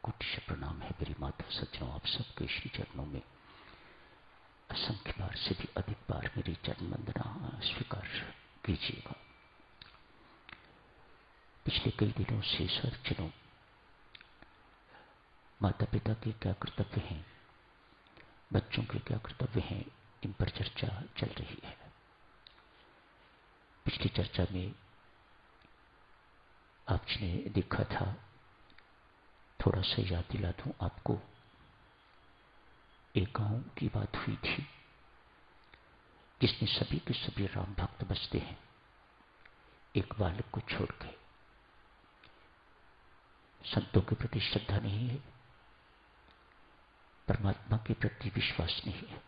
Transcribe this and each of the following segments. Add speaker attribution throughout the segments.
Speaker 1: कोटि प्रणाम है मेरी माता सज्जनों, आप सबके श्री चरणों में असंख्य बार से भी अधिक बार मेरी चरण वंदना स्वीकार कीजिएगा। पिछले कई दिनों से सज्जनों माता पिता के क्या कर्तव्य हैं, बच्चों के क्या कर्तव्य हैं, इन पर चर्चा चल रही है। पिछली चर्चा में आपने देखा था, थोड़ा सा याद दिला दूं आपको, एक गांव की बात हुई थी जिसमें सभी के सभी राम भक्त बसते हैं, एक बालक को छोड़ के। संतों के प्रति श्रद्धा नहीं है, परमात्मा के प्रति विश्वास नहीं है।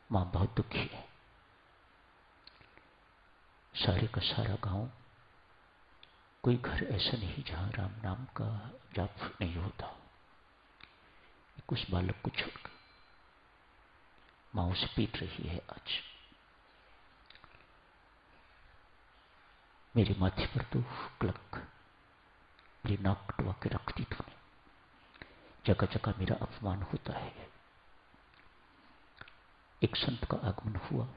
Speaker 1: मां बहुत दुखी है। सारे का सारा गांव, कोई घर ऐसा नहीं जहां राम नाम का जाप नहीं होता। उस बालक को छोड़कर मां उसे पीट रही है। आज मेरे माथे पर तो क्लक, मेरी नाक कटवा के रख दी तूने। जगह जगह मेरा अपमान होता है। एक संत का आगमन हुआ,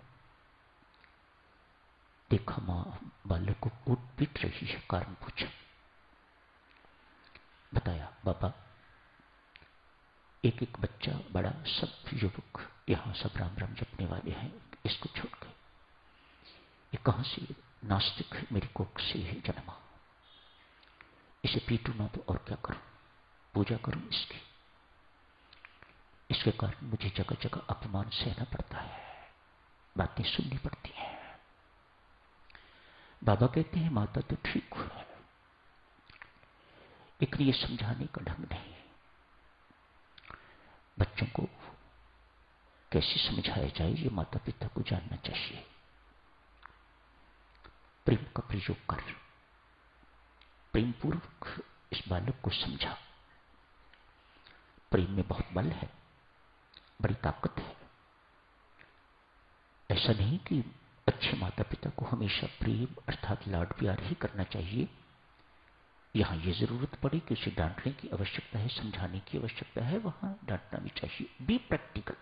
Speaker 1: देखा मां बालक को कूट पीट रही है। कारण पूछा, बताया बाबा एक एक बच्चा बड़ा सब युवक यहां सब राम राम जपने वाले हैं, इसको छोड़ के ये कहां से नास्तिक मेरी कोख से है जन्मा। इसे पीटू ना तो और क्या करूं, पूजा करूं इसकी। इसके कारण मुझे जगह जगह अपमान सहना पड़ता है, बातें सुननी पड़ती हैं। बाबा कहते हैं माता तो ठीक है, लेकिन ये समझाने का ढंग नहीं। बच्चों को कैसे समझाया जाए ये माता पिता को जानना चाहिए। प्रेम का प्रयोग कर, प्रेम पूर्वक इस बालक को समझा। प्रेम में बहुत बल है, बड़ी ताकत है। ऐसा नहीं कि अच्छे माता पिता को हमेशा प्रेम अर्थात लाड प्यार ही करना चाहिए। यहां यह जरूरत पड़े कि उसे डांटने की आवश्यकता है, समझाने की आवश्यकता है, वहां डांटना भी चाहिए। Be practical,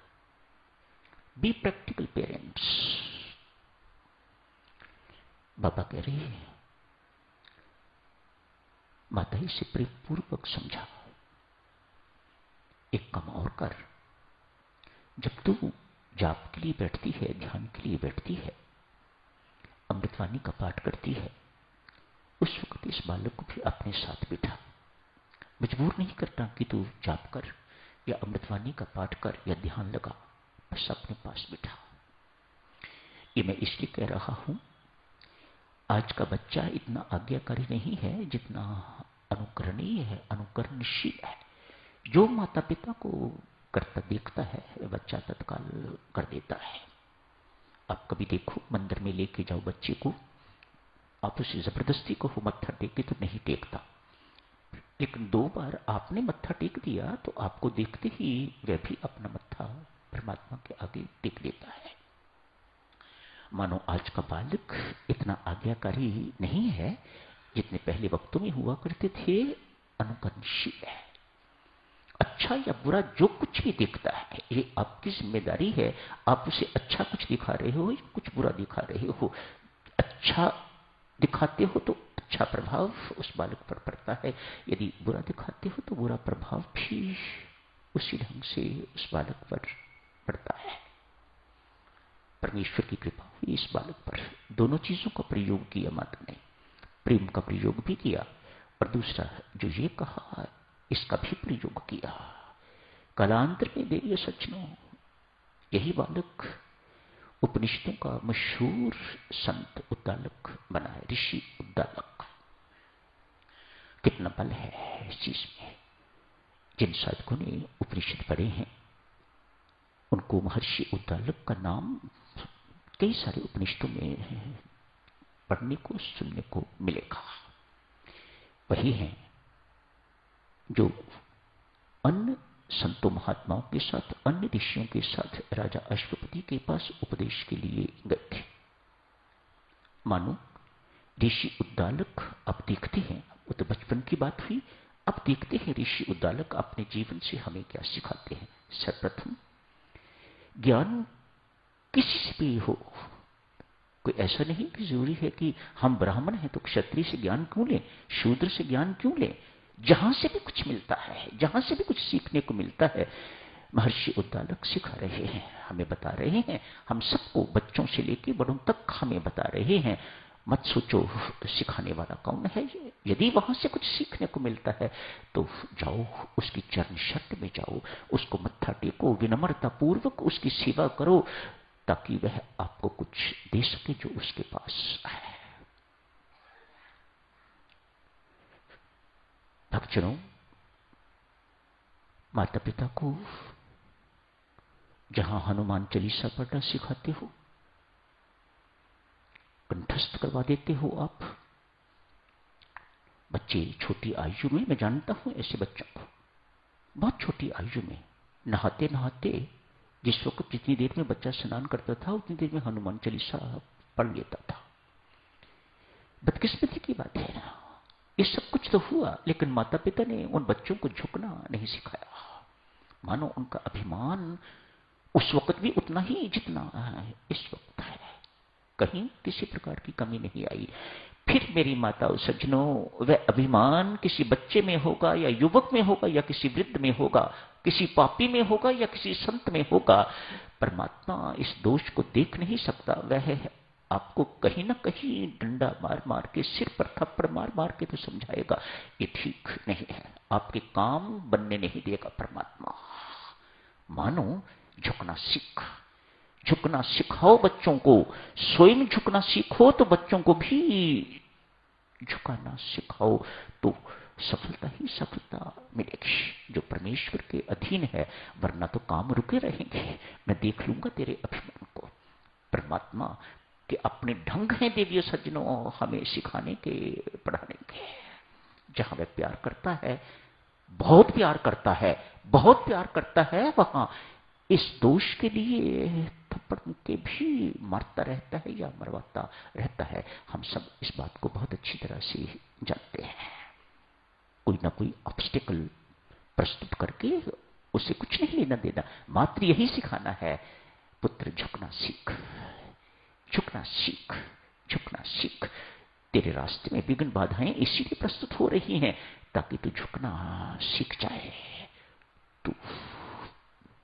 Speaker 1: be practical parents. बाबा कह रहे हैं माता इसे प्रेम पूर्वक समझा। एक काम और कर, जब तू जाप के लिए बैठती है, ध्यान के लिए बैठती है, अमृतवाणी का पाठ करती है, उस वक्त इस बालक को भी अपने साथ बिठा। मजबूर नहीं करता कि तू जाप कर या अमृतवाणी का पाठ कर या ध्यान लगा, बस अपने पास बिठा। ये मैं इसलिए कह रहा हूं, आज का बच्चा इतना आज्ञाकारी नहीं है जितना अनुकरणीय है, अनुकरणशील है। जो माता पिता को करता देखता है बच्चा तत्काल कर देता है। आप कभी देखो, मंदिर में लेके जाओ बच्चे को, आप उसे जबरदस्ती को मत्था टेके तो नहीं टेकता, लेकिन 2 बार आपने मत्था टेक दिया तो आपको देखते ही वह भी अपना मत्था परमात्मा के आगे टेक देता है। मानो आज का बालक इतना आज्ञाकारी नहीं है जितने पहले वक्तों में हुआ करते थे। अनुकरणशील है। अच्छा या बुरा जो कुछ भी दिखता है, ये आपकी जिम्मेदारी है। आप उसे अच्छा कुछ दिखा रहे हो या कुछ बुरा दिखा रहे हो, अच्छा दिखाते हो तो अच्छा प्रभाव उस बालक पर पड़ता है, यदि बुरा दिखाते हो तो बुरा प्रभाव भी उसी ढंग से उस बालक पर पड़ता है। परमेश्वर की कृपा हुई इस बालक पर। दोनों चीजों का प्रयोग किया माता ने, प्रेम का प्रयोग भी किया और दूसरा जो ये कहा इसका भी प्रयोग किया। कालांतर में देवी सज्जनों यही बालक उपनिषदों का मशहूर संत उद्दालक बना है, ऋषि उद्दालक। कितना बल है इस चीज में। जिन साधकों ने उपनिषद पढ़े हैं उनको महर्षि उद्दालक का नाम कई सारे उपनिषदों में पढ़ने को सुनने को मिलेगा। वही हैं जो अन्य संतों महात्माओं के साथ, अन्य ऋषियों के साथ राजा अश्वपति के पास उपदेश के लिए गए थे। मानो ऋषि उद्दालक आप देखते हैं, वो तो बचपन की बात हुई, अब देखते हैं ऋषि उद्दालक अपने जीवन से हमें क्या सिखाते हैं। सर्वप्रथम, ज्ञान किसी से भी हो, कोई ऐसा नहीं कि जरूरी है कि हम ब्राह्मण हैं तो क्षत्रिय से ज्ञान क्यों लें, शूद्र से ज्ञान क्यों लें। जहां से भी कुछ मिलता है, जहां से भी कुछ सीखने को मिलता है, महर्षि उद्दालक सिखा रहे हैं, हमें बता रहे हैं। हम सबको, बच्चों से लेकर बड़ों तक हमें बता रहे हैं। मत सोचो सिखाने वाला कौन है। यदि वहां से कुछ सीखने को मिलता है तो जाओ, उसकी चरण शर्त में जाओ, उसको मत्था टेको, विनम्रता पूर्वक उसकी सेवा करो, ताकि वह आपको कुछ दे सके जो उसके पास है। भक्तजनों, माता पिता को जहां हनुमान चालीसा पढ़ना सिखाते हो, कंठस्थ करवा देते हो आप। बच्चे छोटी आयु में, मैं जानता हूं ऐसे बच्चों को, बहुत छोटी आयु में नहाते नहाते, जिस वक्त जितनी देर में बच्चा स्नान करता था उतनी देर में हनुमान चालीसा पढ़ लेता था। बदकिस्मती की बात है ना, ये सब कुछ तो हुआ, लेकिन माता पिता ने उन बच्चों को झुकना नहीं सिखाया। मानो उनका अभिमान उस वक्त भी उतना ही जितना इस वक्त है, कहीं किसी प्रकार की कमी नहीं आई। फिर मेरी माताओं सज्जनों, वह अभिमान किसी बच्चे में होगा या युवक में होगा या किसी वृद्ध में होगा, किसी पापी में होगा या किसी संत में होगा, परमात्मा इस दोष को देख नहीं सकता। वह आपको कहीं ना कहीं डंडा मार मार के, सिर पर थप्पड़ मार मार के तो समझाएगा ये ठीक नहीं है, आपके काम बनने नहीं देगा परमात्मा। मानो झुकना सीख, झुकना सिखाओ बच्चों को, स्वयं झुकना सीखो तो बच्चों को भी झुकाना सिखाओ, तो सफलता ही सफलता मिलेगी जो परमेश्वर के अधीन है। वरना तो काम रुके रहेंगे, मैं देख लूंगा तेरे अभिमान को। परमात्मा के अपने ढंग हैं देवियों सज्जनों हमें सिखाने के, पढ़ाने के। जहां वह प्यार करता है, बहुत प्यार करता है, बहुत प्यार करता है, वहां इस दोष के लिए थप्पड़ के भी मारता रहता है या मरवाता रहता है। हम सब इस बात को बहुत अच्छी तरह से जानते हैं। कोई ना कोई ऑब्स्टिकल प्रस्तुत करके उसे कुछ नहीं लेना देना, मात्र यही सिखाना है, पुत्र झुकना सीख, झुकना सीख, झुकना सीख। तेरे रास्ते में विघ्न बाधाएं इसीलिए प्रस्तुत हो रही हैं ताकि तू झुकना सीख जाए, तू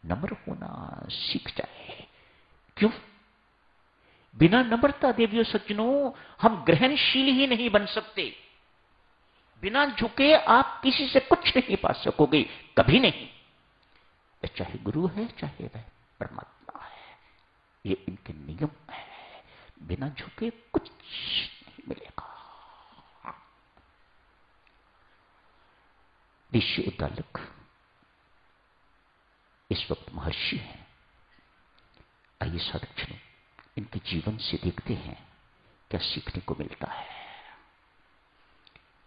Speaker 1: नम्र होना सीख जाए। क्यों? बिना नम्रता देवियों सज्जनों हम ग्रहणशील ही नहीं बन सकते। बिना झुके आप किसी से कुछ नहीं पा सकोगे, कभी नहीं। चाहे गुरु है, चाहे वह परमात्मा है, ये इनके नियम है। बिना झुके कुछ नहीं मिलेगा। ऋषि उद्दालक इस वक्त महर्षि हैं। आइए साधक जनों, इनके जीवन से देखते हैं क्या सीखने को मिलता है।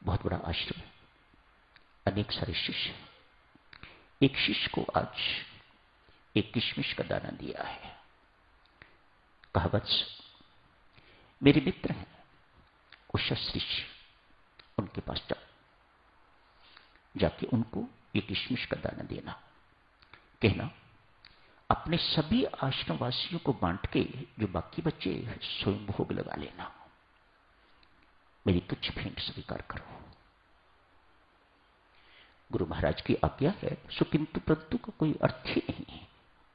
Speaker 1: बहुत बड़ा आश्रम है, अनेक सारे शिष्य। एक शिष्य को आज एक किशमिश का दाना दिया है, कहा वत्स मेरे मित्र हैं उषा शिष्य, उनके पास जाओ, जाके उनको एक किशमिश का दाना देना, कहना अपने सभी आश्रमवासियों को बांट के जो बाकी बच्चे स्वयं भोग लगा लेना, मेरी तुच्छ भेंट स्वीकार करो। गुरु महाराज की आज्ञा है, सो किंतु परंतु का कोई अर्थ ही नहीं है।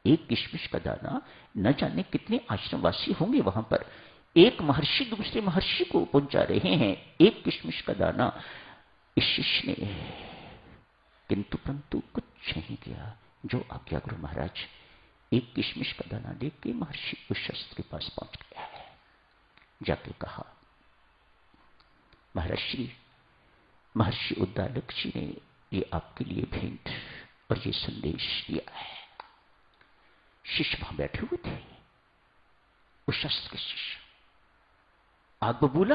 Speaker 1: एक किशमिश का दाना, न जाने कितने आश्रमवासी होंगे वहां पर, एक महर्षि दूसरे महर्षि को पहुंचा रहे हैं। एक किशमिश का दाना इस शिष्य ने किंतु परंतु कुछ नहीं किया, जो आज्ञा गुरु महाराज, एक किशमिश का दाना लेके महर्षि उस शस्त्र के पास पहुंच गया है। जाके कहा महर्षि उद्दालक जी ने ये आपके लिए भेंट और ये संदेश दिया है। शिष्य वहां बैठे हुए थे, उस शस्त्र के शिष्य आग बबूला